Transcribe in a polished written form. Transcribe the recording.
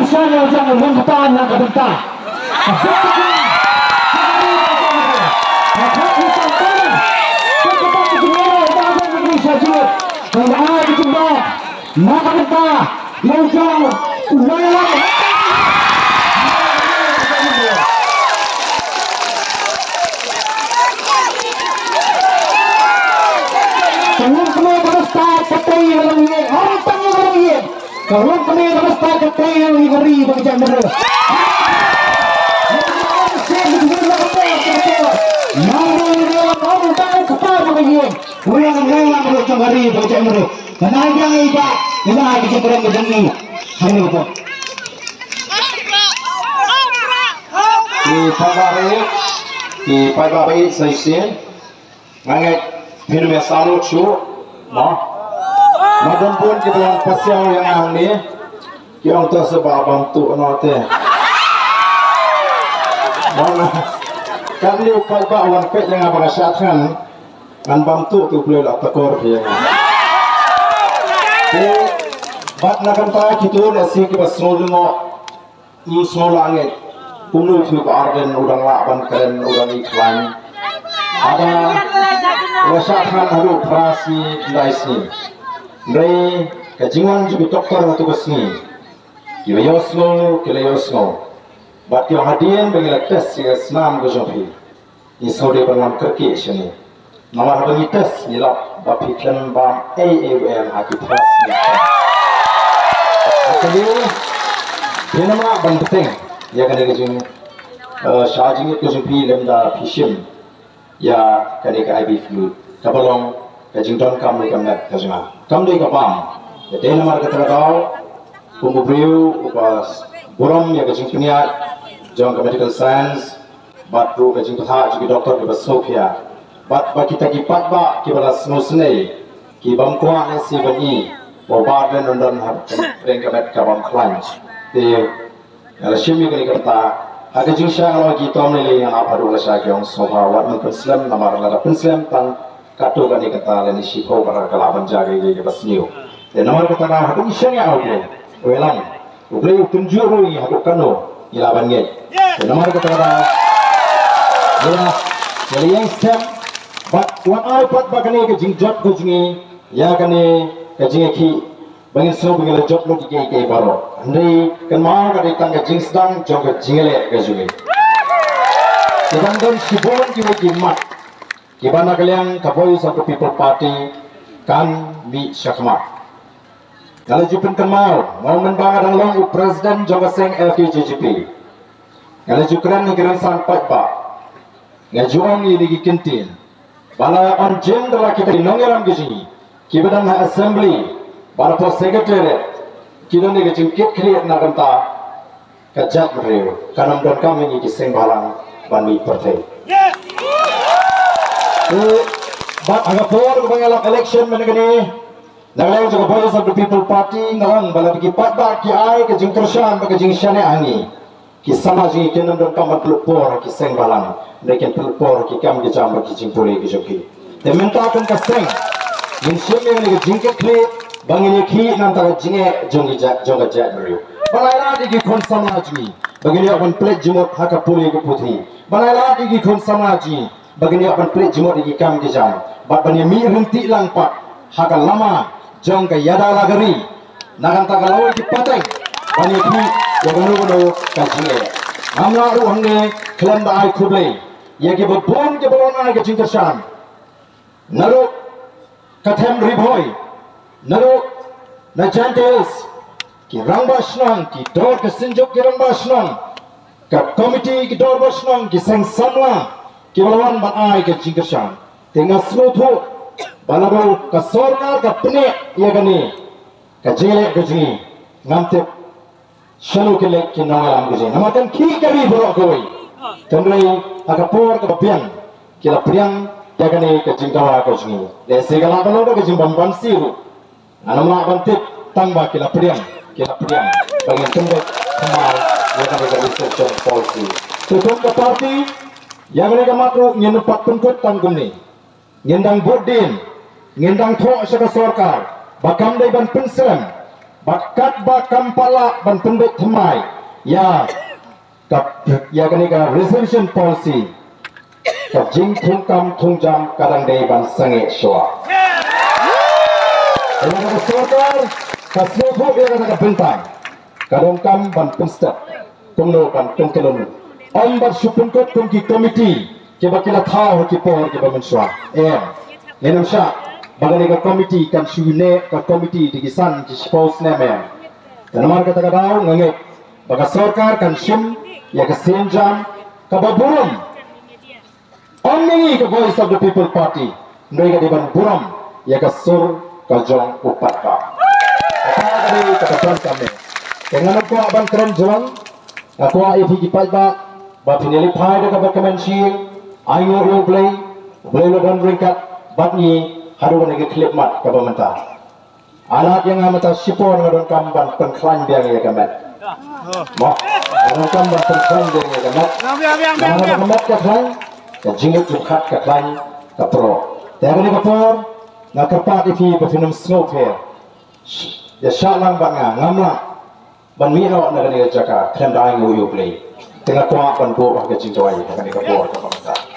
misalnya jangan membutaan yang kebentar. Maka kita yang jauh kalau kami berasta ketemu yang ngeri bagi mereka. Di pagi saya siang, mangat minum yang salut show, madam pun kita yang pasang yang angni, yang tu sebab bantu nanti. Mana kami upaya bawan pet yang apa kesehatan, kan bantu tu boleh lah tekor dia. Bat nak kata kita nasi kita semua langit, puluh tu arden udang laban keren udang iklan. Ada kesehatan haru perasi daisni. Dari kejingan juga doktor untuk kesini. Kita yosno. Bat yang hadian bagi tes yang senam kejumpi. Ini saudara berman kerki sini. Nomor bagi tes ialah bapikan bam AAM hati perasi. Jadi, ini nama penting. Ya kan kejung charging itu kejumpi lemda fishing. Ya kan IB fluid. Kabalong kejung don kam lekam nak kejunga. Kam deh kapam. Jadi nama kita tahu pembubriu upas buram ya kejung punya jong ke medical science. Batu kejung tuha juga doktor ke Sofia. Bat kita kipat ba kibalas musnei kibam kuah nasi bani. Bawa dan rengkamet kabam klan. Di Rashmi kini kata, ada jingsa kalau kita melihat yang apa dulu saya yang soha warna Muslim, nama adalah Muslim tang katu kini kata leni siko pada kelaban jaga ini basniu. Dan nama kata ada jingsa yang apa? Welang, boleh tunjuk ini aku kano ilaban ni. Dan nama kata ada, jadi yang stem, buat apa bagani ke jingjot ke jingi, ya kini kajing ki bangin so bangin job lo ki ke baro andai kan ma ka ditang ka jing sedang jong ka jingele ka juge sedang don sibon ki mat ki bana kalian ka voice of the people party kan mi syakmat kalau jupen kan mau membang adang long presiden jong ka seng FKJGP kalau jukran negara sampai ba ngajuan ni lagi kentin bala on jenderal kita di nongeram gini kita dah assembly, para secretary, kita ni kecingkit create nak kata kejat mereu, kanam dan kami ni kiseng balang bani partai. But agak for mengelak election mana ni, nak juga voice of the people party, nang bala pergi patba ki ai kecing tersan, kecing syane angi, kisama ji kanam dan kami pelupor kiseng balang, mereka pelupor ki kami kecam kecing pulih kijoki. Tementakan kiseng. Insya Allah ni jingkat kli bangin ki nantara jinge jongi jonga jat beriu. Balai lagi kon samaji bagini akan plate jumot haka puli ke putih. Balai lagi kon samaji bagini akan plate jumot di kam kijam. Bat bani mi runti lang pat haka lama jonga yada lagari. Nakan tagalawi ki pateng bani ki waganu kajinge. Amla ru hangne klan da ai kuble. Ya ki babon ke balona ke jingkersan. Naru Kathem riboy, naru na gentles, ki rangba snang, ki dor ke sinjuk ki rangba snang, ka komiti ki dor ba snang, ki seng samla, ki balawan ba ai ke jingkersan, tenga smuthu, balabo ka sorna ka pne ya gani, ka jele ke jingi, ngamte shalu ke lek ki nangalam ke jingi, namatan ki kari borok koi, tengrai akapor ka pian, ki la pian Yakni kecing kawa kecing, le segala balo do kecing bamban siru, anamla bantit tamba kila priang, bagi tembok kemal, yakni research policy. Tutup ke parti, yakni kematru nyenupat pengkut tangguni, ngendang bodin, ngendang thok syaka sorkar, bakam daiban pensem, bakat bakam pala ban pendek temai ya kap ya kani ka resolution policy kap jing thung kam thung jam kadang dei ban sange shwa ini ka sorkar ka slopo ya ka bentang kadang kam ban penstep tumno ban kenkelon om bar supun kot kum ki committee ke bakila thao ki por ke ba menshwa nenam sha bagani ka committee kan shune ka committee di kisan ki spouse ne men namar ka tagadaw ngange baga sarkar kan shim ya ka senjam ka baburum omni ka voice of the people party noi ka diban buram ya ka sur ka jong upat ka kali ka tan kami dengan ko aban keren jong aku ai ki palba ba pinili phai da ka ba kemensi ayo yo play lo dan ringkat batni haru nege klip mat ka bamanta alat yang amata sipon ngadon kamban penklan biang ya kamat mo ngadon kamban penklan biang ya kamat ngadon kamat ka klan ka jingit jukhat ka klan ka pro tayang ni ka por na kerpat ifi befinum snow here ya shalang banga ngamla ban miro na gani jaka khem dai ngu yu play tengah kwa ban ko ka jingjoy ka ni ka por ka bamanta